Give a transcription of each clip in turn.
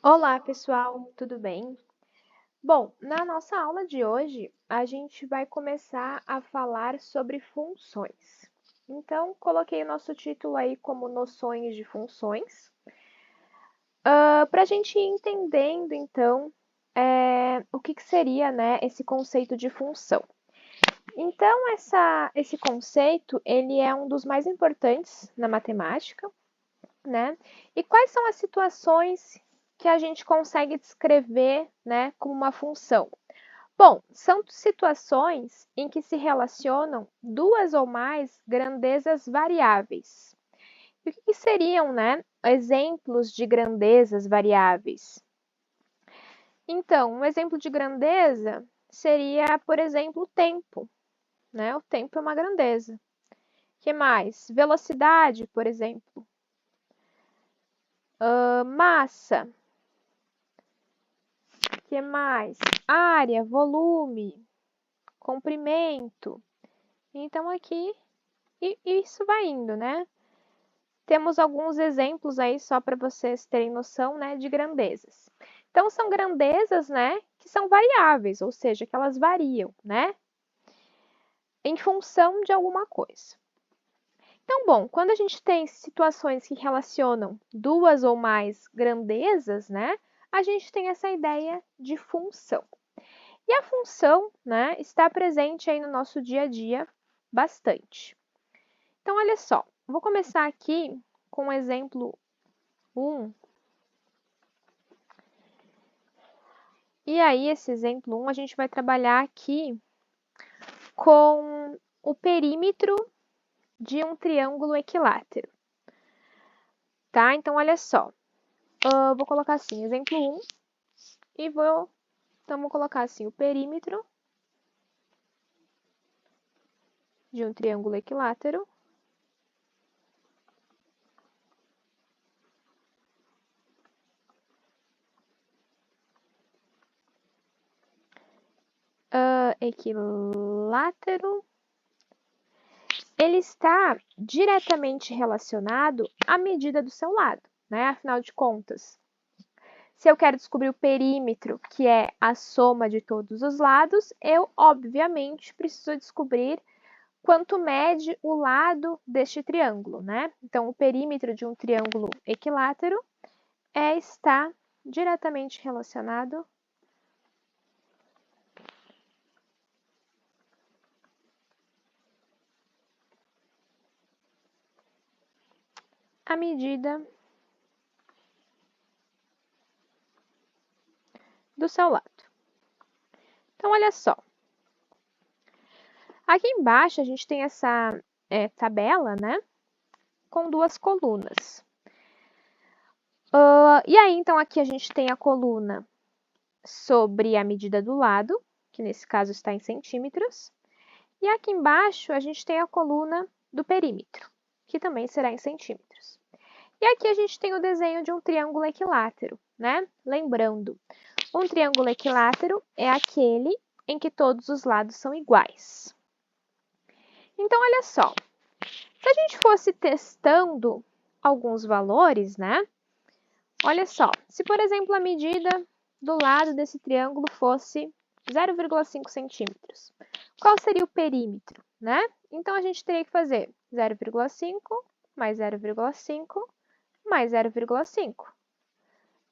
Olá, pessoal, tudo bem? Bom, na nossa aula de hoje, a gente vai começar a falar sobre funções. Então, coloquei o nosso título aí como Noções de Funções, para a gente ir entendendo, então, o que seria, né, esse conceito de função. Então, esse conceito, ele é um dos mais importantes na matemática, né? E quais são as situações que a gente consegue descrever, né, como uma função? Bom, são situações em que se relacionam duas ou mais grandezas variáveis. E o que seriam, né, exemplos de grandezas variáveis? Então, um exemplo de grandeza seria, por exemplo, o tempo, né? O tempo é uma grandeza. Que mais? Velocidade, por exemplo. Massa. Que mais? Área, volume, comprimento. Então, aqui, e isso vai indo, né? Temos alguns exemplos aí só para vocês terem noção, né, de grandezas. Então, são grandezas, né, que são variáveis, ou seja, que elas variam, né, em função de alguma coisa. Então, bom, quando a gente tem situações que relacionam duas ou mais grandezas, né, a gente tem essa ideia de função. E a função, né, está presente aí no nosso dia a dia bastante. Então, olha só, vou começar aqui com o exemplo 1. E aí, esse exemplo 1, a gente vai trabalhar aqui com o perímetro de um triângulo equilátero. Tá? Então, olha só. Vou colocar assim, exemplo 1, e então, vou colocar assim, o perímetro de um triângulo equilátero equilátero, ele está diretamente relacionado à medida do seu lado, né? Afinal de contas, se eu quero descobrir o perímetro, que é a soma de todos os lados, eu, obviamente, preciso descobrir quanto mede o lado deste triângulo, né? Então, o perímetro de um triângulo equilátero está diretamente relacionado à medida do seu lado. Então, olha só. Aqui embaixo, a gente tem essa tabela, né? Com duas colunas. E aí, então, aqui a gente tem a coluna sobre a medida do lado, que nesse caso está em centímetros. E aqui embaixo, a gente tem a coluna do perímetro, que também será em centímetros. E aqui a gente tem o desenho de um triângulo equilátero, né? Lembrando, um triângulo equilátero é aquele em que todos os lados são iguais. Então, olha só, se a gente fosse testando alguns valores, né? Olha só, se por exemplo a medida do lado desse triângulo fosse 0,5 centímetros, qual seria o perímetro, né? Então, a gente teria que fazer 0,5 mais 0,5 mais 0,5.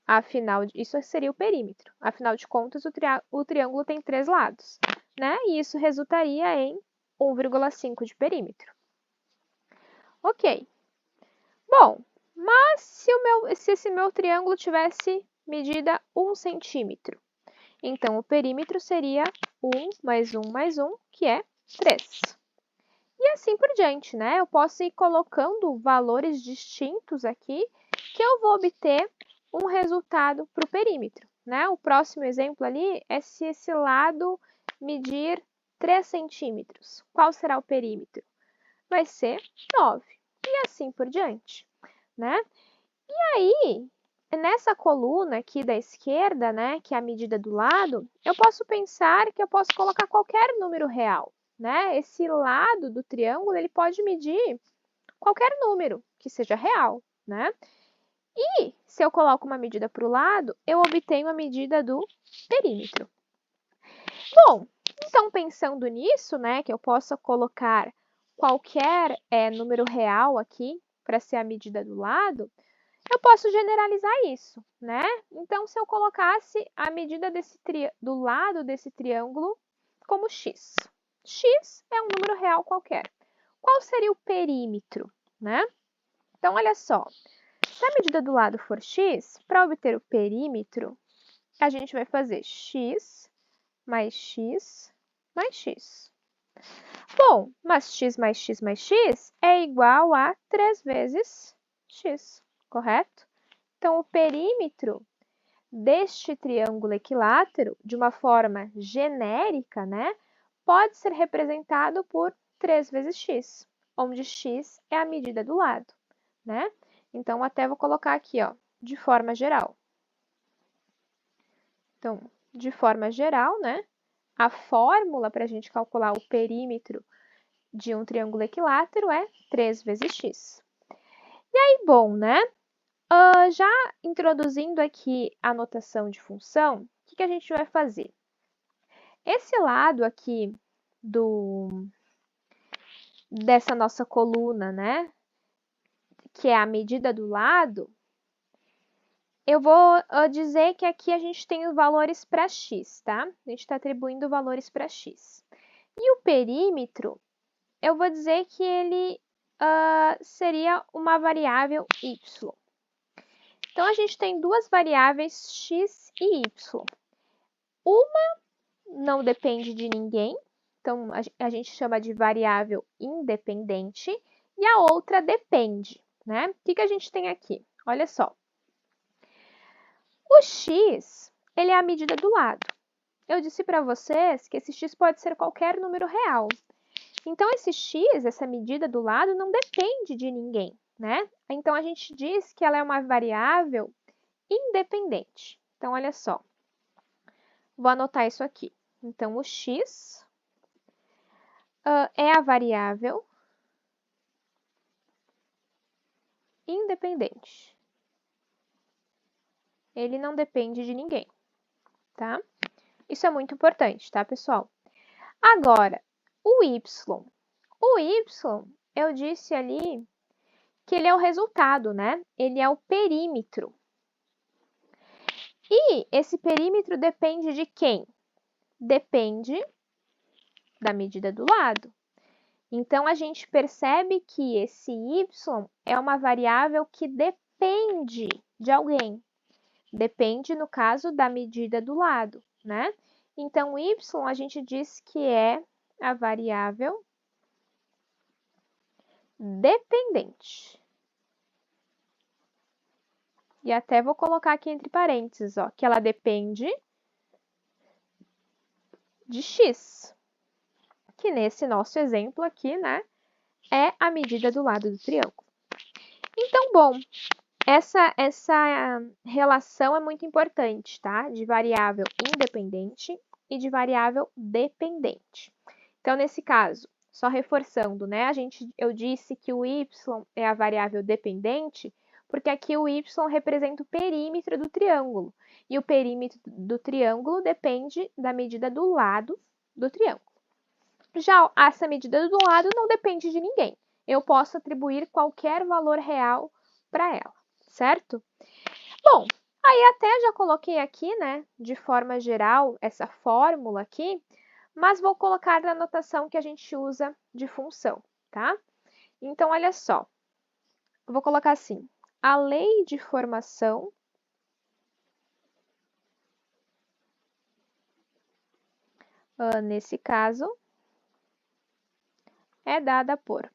Afinal, isso seria o perímetro. Afinal de contas, o triângulo tem 3 lados, né? E isso resultaria em 1,5 de perímetro. Ok. Bom, mas se esse meu triângulo tivesse medida 1 centímetro, então o perímetro seria 1 mais 1 mais 1, que é 3. E assim por diante, né? Eu posso ir colocando valores distintos aqui que eu vou obter um resultado para o perímetro, né? O próximo exemplo ali é se esse lado medir 3 centímetros. Qual será o perímetro? Vai ser 9. E assim por diante, né? E aí, nessa coluna aqui da esquerda, né, que é a medida do lado, eu posso pensar que eu posso colocar qualquer número real, né? Esse lado do triângulo, ele pode medir qualquer número que seja real, né? E se eu coloco uma medida para o lado, eu obtenho a medida do perímetro. Bom, então pensando nisso, né, que eu possa colocar qualquer número real aqui para ser a medida do lado, eu posso generalizar isso, né? Então, se eu colocasse a medida do lado desse triângulo como x. X é um número real qualquer. Qual seria o perímetro, né? Então, olha só. Se a medida do lado for x, para obter o perímetro, a gente vai fazer x mais x mais x. Bom, mas x mais x mais x é igual a 3 vezes x, correto? Então, o perímetro deste triângulo equilátero, de uma forma genérica, né, pode ser representado por 3 vezes x, onde x é a medida do lado, né? Então, até vou colocar aqui, ó, de forma geral. Então, de forma geral, né, a fórmula para a gente calcular o perímetro de um triângulo equilátero é 3 vezes x. E aí, bom, né? Já introduzindo aqui a notação de função, o que a gente vai fazer? Esse lado aqui dessa nossa coluna, né, que é a medida do lado, eu vou dizer que aqui a gente tem os valores para x, tá? A gente está atribuindo valores para x. E o perímetro, eu vou dizer que ele seria uma variável y. Então, a gente tem duas variáveis x e y. Uma não depende de ninguém, então a gente chama de variável independente, e a outra depende, né? O que a gente tem aqui? Olha só. O x, ele é a medida do lado. Eu disse para vocês que esse x pode ser qualquer número real. Então, esse x, essa medida do lado, não depende de ninguém, né? Então, a gente diz que ela é uma variável independente. Então, olha só. Vou anotar isso aqui. Então, o x é a variável independente. Ele não depende de ninguém, tá? Isso é muito importante, tá, pessoal? Agora, o y. O y, eu disse ali que ele é o resultado, né? Ele é o perímetro. E esse perímetro depende de quem? Depende da medida do lado. Então, a gente percebe que esse y é uma variável que depende de alguém. Depende, no caso, da medida do lado, né? Então, y a gente diz que é a variável dependente. E até vou colocar aqui entre parênteses, ó, que ela depende de x, que nesse nosso exemplo aqui, né, é a medida do lado do triângulo. Então, bom, essa relação é muito importante, tá? De variável independente e de variável dependente. Então, nesse caso, só reforçando, né? Eu disse que o y é a variável dependente, porque aqui o y representa o perímetro do triângulo. E o perímetro do triângulo depende da medida do lado do triângulo. Já essa medida do lado não depende de ninguém. Eu posso atribuir qualquer valor real para ela, certo? Bom, aí até já coloquei aqui, né, de forma geral, essa fórmula aqui, mas vou colocar na notação que a gente usa de função, tá? Então, olha só, eu vou colocar assim, a lei de formação nesse caso, é dada por.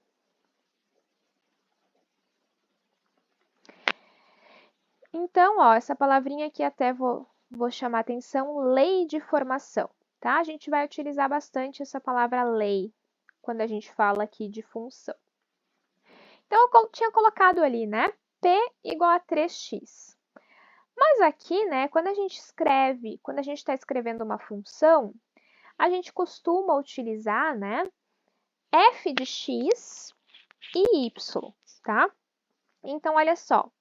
Então, ó, essa palavrinha aqui até vou chamar atenção, lei de formação, tá? A gente vai utilizar bastante essa palavra lei quando a gente fala aqui de função. Então, eu tinha colocado ali, né? P igual a 3x. Mas aqui, né, quando a gente está escrevendo uma função, a gente costuma utilizar, né, f de x e y, tá? Então, olha só,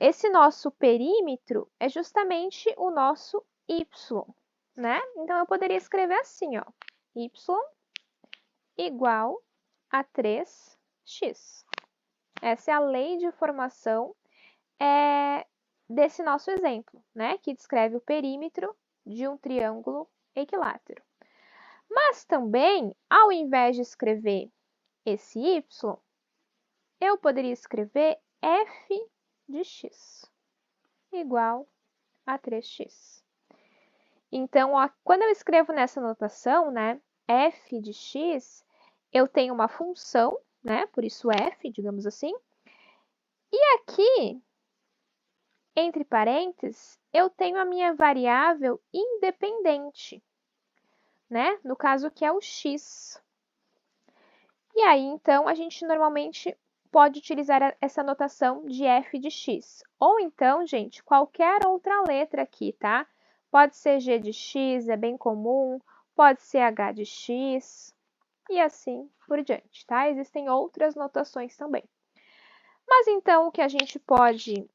esse nosso perímetro é justamente o nosso y, né? Então, eu poderia escrever assim, ó, y igual a 3x. Essa é a lei de formação desse nosso exemplo, né? Que descreve o perímetro de um triângulo equilátero. Mas também, ao invés de escrever esse y, eu poderia escrever f de x igual a 3x. Então, ó, quando eu escrevo nessa notação, né, f de x, eu tenho uma função, né, por isso f, digamos assim, e aqui, entre parênteses, eu tenho a minha variável independente, né, no caso que é o x. E aí, então, a gente normalmente pode utilizar essa notação de f de x. Ou então, gente, qualquer outra letra aqui, tá? Pode ser g de x, é bem comum, pode ser h de x, e assim por diante, tá? Existem outras notações também. Mas então, o que a gente pode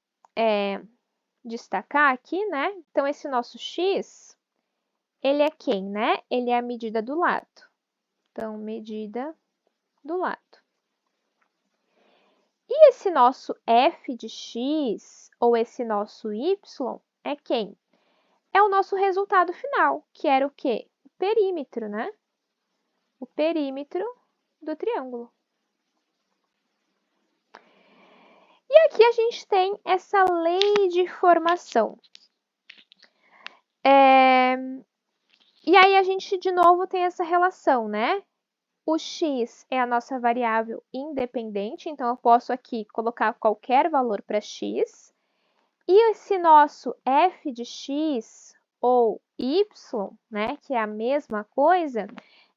destacar aqui, né? Então, esse nosso x, ele é quem, né? Ele é a medida do lado. Então, medida do lado. E esse nosso f de x, ou esse nosso y, é quem? É o nosso resultado final, que era o quê? O perímetro, né? O perímetro do triângulo. E aqui a gente tem essa lei de formação. E aí a gente, de novo, tem essa relação, né? O x é a nossa variável independente, então eu posso aqui colocar qualquer valor para x. E esse nosso f de x ou y, né, que é a mesma coisa,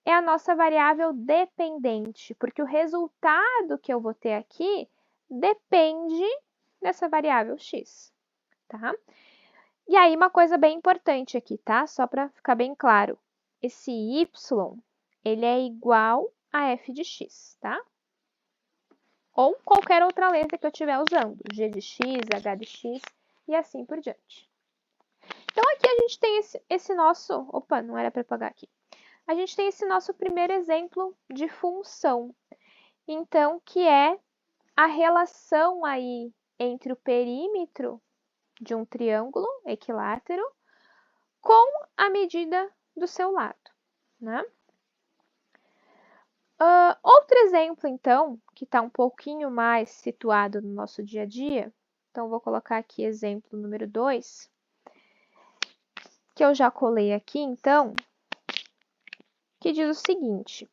é a nossa variável dependente, porque o resultado que eu vou ter aqui depende dessa variável x, tá? E aí, uma coisa bem importante aqui, tá? Só para ficar bem claro. Esse y, ele é igual a f de x, tá? Ou qualquer outra letra que eu estiver usando, g de x, h de x e assim por diante. Então, aqui a gente tem esse nosso... Opa, não era para apagar aqui. A gente tem esse nosso primeiro exemplo de função. Então, que é a relação aí entre o perímetro de um triângulo equilátero com a medida do seu lado, né? Outro exemplo, então, que está um pouquinho mais situado no nosso dia a dia, então vou colocar aqui exemplo número 2, que eu já colei aqui, então, que diz o seguinte: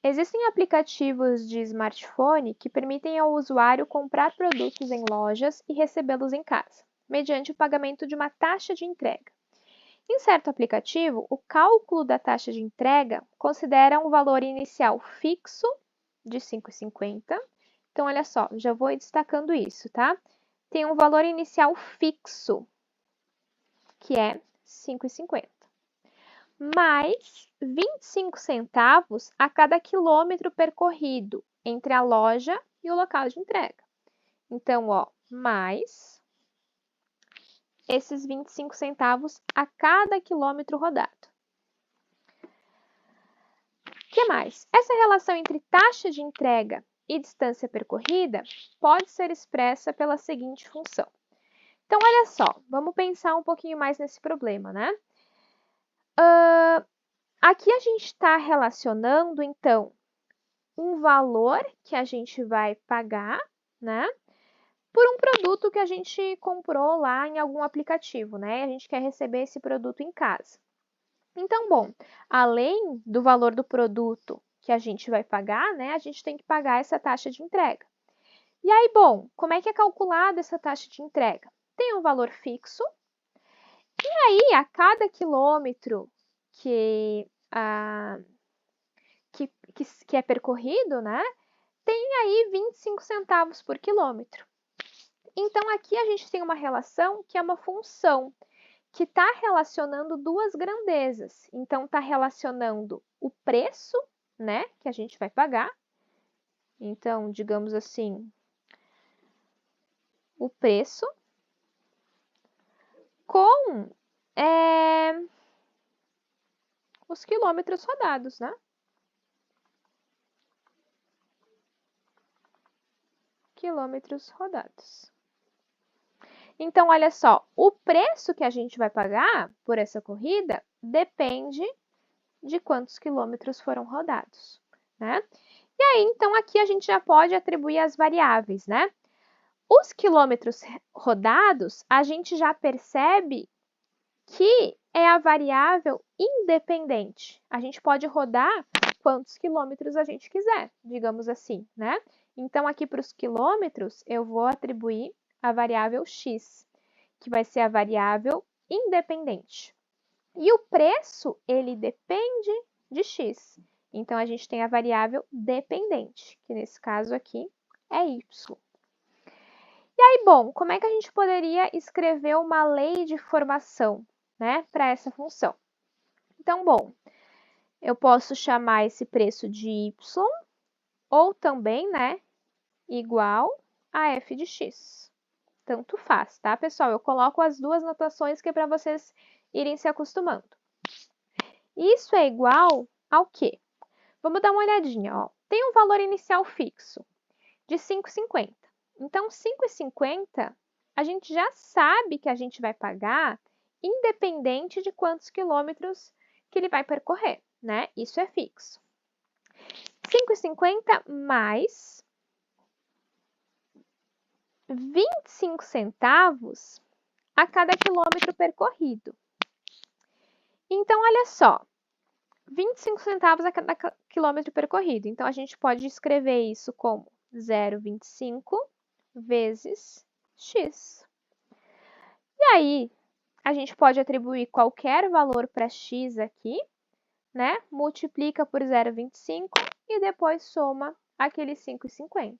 existem aplicativos de smartphone que permitem ao usuário comprar produtos em lojas e recebê-los em casa, mediante o pagamento de uma taxa de entrega. Em certo aplicativo, o cálculo da taxa de entrega considera um valor inicial fixo de R$ 5,50. Então, olha só, já vou destacando isso, tá? Tem um valor inicial fixo, que é R$ 5,50, mais 25 centavos a cada quilômetro percorrido entre a loja e o local de entrega. Então, ó, mais esses 25 centavos a cada quilômetro rodado. O que mais? Essa relação entre taxa de entrega e distância percorrida pode ser expressa pela seguinte função. Então, olha só, vamos pensar um pouquinho mais nesse problema, né? Aqui a gente está relacionando, então, um valor que a gente vai pagar, né? Por um produto que a gente comprou lá em algum aplicativo, né? A gente quer receber esse produto em casa. Então, bom, além do valor do produto que a gente vai pagar, né? A gente tem que pagar essa taxa de entrega. E aí, bom, como é que é calculada essa taxa de entrega? Tem um valor fixo, e aí, a cada quilômetro que é percorrido, né? Tem aí 25 centavos por quilômetro. Então, aqui a gente tem uma relação que é uma função, que está relacionando duas grandezas. Então, está relacionando o preço, né, que a gente vai pagar. Então, digamos assim, o preço com os quilômetros rodados, né? Quilômetros rodados. Então, olha só, o preço que a gente vai pagar por essa corrida depende de quantos quilômetros foram rodados, né? E aí, então, aqui a gente já pode atribuir as variáveis, né? Os quilômetros rodados, a gente já percebe que é a variável independente. A gente pode rodar quantos quilômetros a gente quiser, digamos assim, né? Então, aqui para os quilômetros, eu vou atribuir a variável x, que vai ser a variável independente. E o preço, ele depende de x. Então, a gente tem a variável dependente, que nesse caso aqui é y. E aí, bom, como é que a gente poderia escrever uma lei de formação, né, para essa função? Então, bom, eu posso chamar esse preço de y ou também, né, igual a f de x. Tanto faz, tá, pessoal? Eu coloco as duas notações que é para vocês irem se acostumando. Isso é igual ao quê? Vamos dar uma olhadinha, ó. Tem um valor inicial fixo de 5,50. Então, 5,50 a gente já sabe que a gente vai pagar independente de quantos quilômetros que ele vai percorrer, né? Isso é fixo. 5,50 mais 25 centavos a cada quilômetro percorrido. Então, olha só, 25 centavos a cada quilômetro percorrido. Então, a gente pode escrever isso como 0,25 vezes x. E aí, a gente pode atribuir qualquer valor para x aqui, né? Multiplica por 0,25 e depois soma aquele 5,50.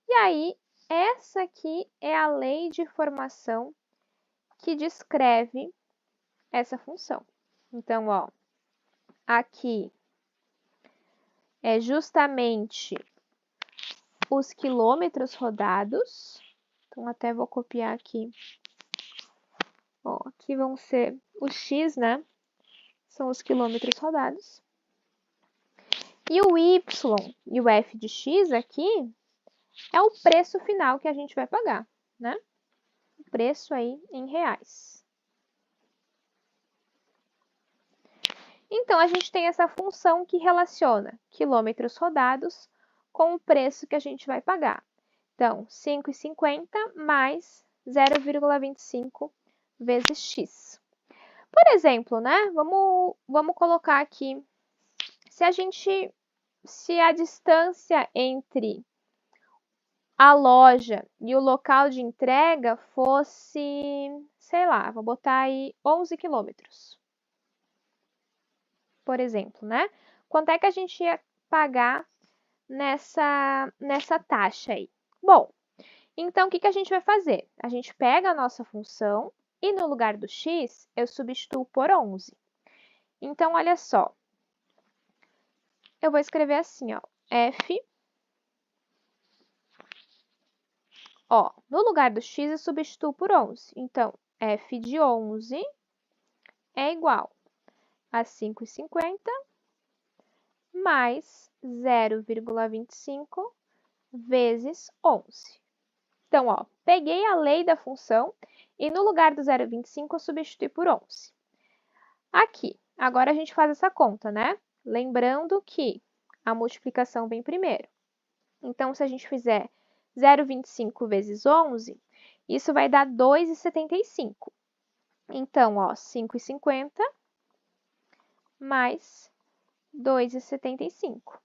E aí, essa aqui é a lei de formação que descreve essa função. Então, ó, aqui é justamente os quilômetros rodados. Então, até vou copiar aqui. Ó, aqui vão ser os x, né? São os quilômetros rodados. E o y e o f de x aqui é o preço final que a gente vai pagar, né? O preço aí em reais. Então, a gente tem essa função que relaciona quilômetros rodados com o preço que a gente vai pagar. Então, 5,50 mais 0,25 vezes x. Por exemplo, né? Vamos colocar aqui, se a distância entre a loja e o local de entrega fosse, sei lá, vou botar aí 11 quilômetros. Por exemplo, né? Quanto é que a gente ia pagar nessa taxa aí? Bom, então o que a gente vai fazer? A gente pega a nossa função e no lugar do x eu substituo por 11. Então, olha só, eu vou escrever assim, ó, f, ó, no lugar do x eu substituo por 11. Então, f de 11 é igual a 5,50 mais 0,25 vezes 11. Então, ó, peguei a lei da função e no lugar do 0,25 eu substituí por 11. Aqui, agora a gente faz essa conta, né? Lembrando que a multiplicação vem primeiro. Então, se a gente fizer 0,25 vezes 11, isso vai dar 2,75. Então, ó, 5,50 mais 2,75.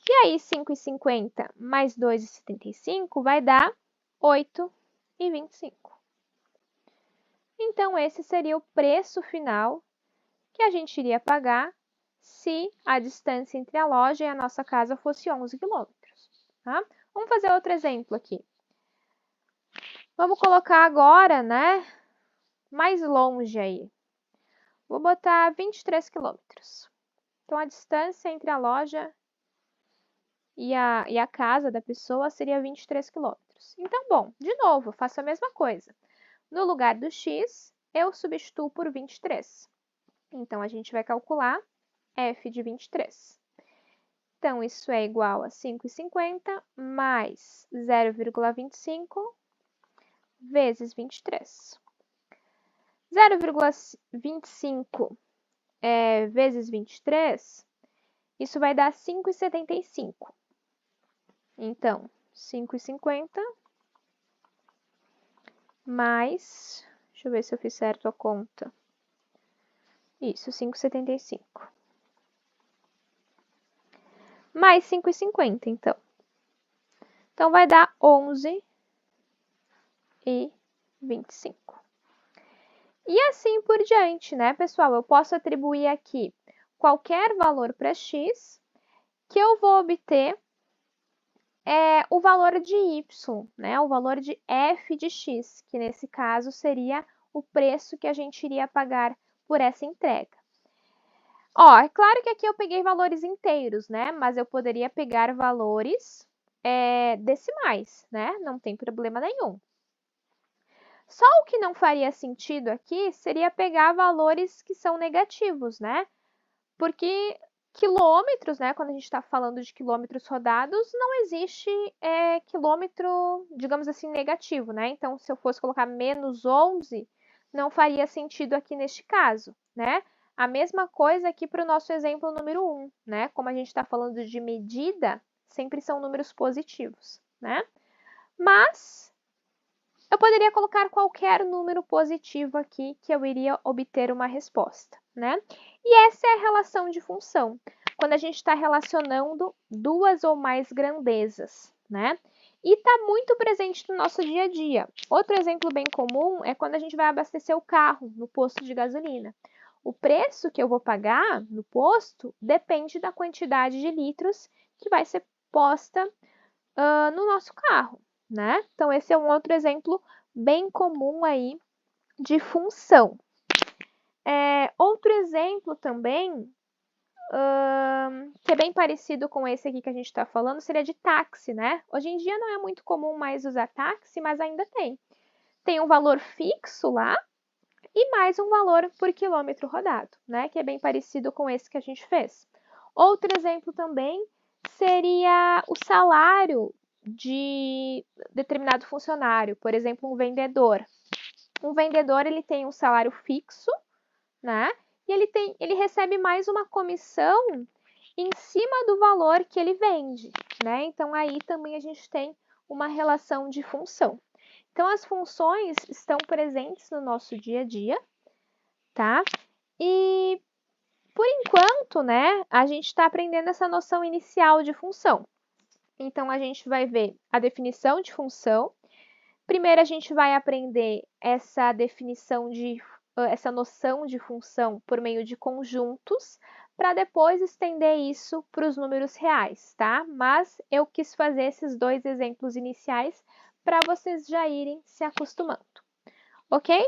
E aí, 5,50 mais 2,75 vai dar 8,25. Então, esse seria o preço final que a gente iria pagar se a distância entre a loja e a nossa casa fosse 11 quilômetros. Tá? Vamos fazer outro exemplo aqui. Vamos colocar agora, né, mais longe aí. Vou botar 23 quilômetros. Então, a distância entre a loja e a casa da pessoa seria 23 quilômetros. números. Então, bom, de novo, eu faço a mesma coisa. No lugar do x, eu substituo por 23. Então, a gente vai calcular f de 23. Então, isso é igual a 5,50 mais 0,25 vezes 23. 0,25 vezes 23, isso vai dar 5,75. Então, 5,50 mais, deixa eu ver se eu fiz certo a conta. Isso, 5,75. Mais 5,50, então. Então, vai dar 11,25. E assim por diante, né, pessoal? Eu posso atribuir aqui qualquer valor para x, que eu vou obter o valor de y, né? O valor de f de x, que nesse caso seria o preço que a gente iria pagar por essa entrega. Ó, é claro que aqui eu peguei valores inteiros, né? Mas eu poderia pegar valores decimais, né? Não tem problema nenhum. Só o que não faria sentido aqui seria pegar valores que são negativos, né? Porque quilômetros, né? Quando a gente está falando de quilômetros rodados, não existe quilômetro, digamos assim, negativo, né? Então, se eu fosse colocar menos 11, não faria sentido aqui neste caso, né? A mesma coisa aqui para o nosso exemplo número 1, né? Como a gente está falando de medida, sempre são números positivos, né? Mas eu poderia colocar qualquer número positivo aqui que eu iria obter uma resposta, né? E essa é a relação de função, quando a gente está relacionando duas ou mais grandezas, né? E está muito presente no nosso dia a dia. Outro exemplo bem comum é quando a gente vai abastecer o carro no posto de gasolina. O preço que eu vou pagar no posto depende da quantidade de litros que vai ser posta no nosso carro, né? Então, esse é um outro exemplo bem comum aí de função. Outro exemplo também, que é bem parecido com esse aqui que a gente está falando, seria de táxi, né? Hoje em dia não é muito comum mais usar táxi, mas ainda tem. Tem um valor fixo lá e mais um valor por quilômetro rodado, né? Que é bem parecido com esse que a gente fez. Outro exemplo também seria o salário de determinado funcionário, por exemplo, um vendedor. Um vendedor, ele tem um salário fixo, né? E ele recebe mais uma comissão em cima do valor que ele vende, né? Então, aí também a gente tem uma relação de função. Então, as funções estão presentes no nosso dia a dia, tá? E, por enquanto, né, a gente está aprendendo essa noção inicial de função. Então, a gente vai ver a definição de função. Primeiro, a gente vai aprender essa essa noção de função por meio de conjuntos, para depois estender isso para os números reais, tá? Mas eu quis fazer esses dois exemplos iniciais para vocês já irem se acostumando, ok?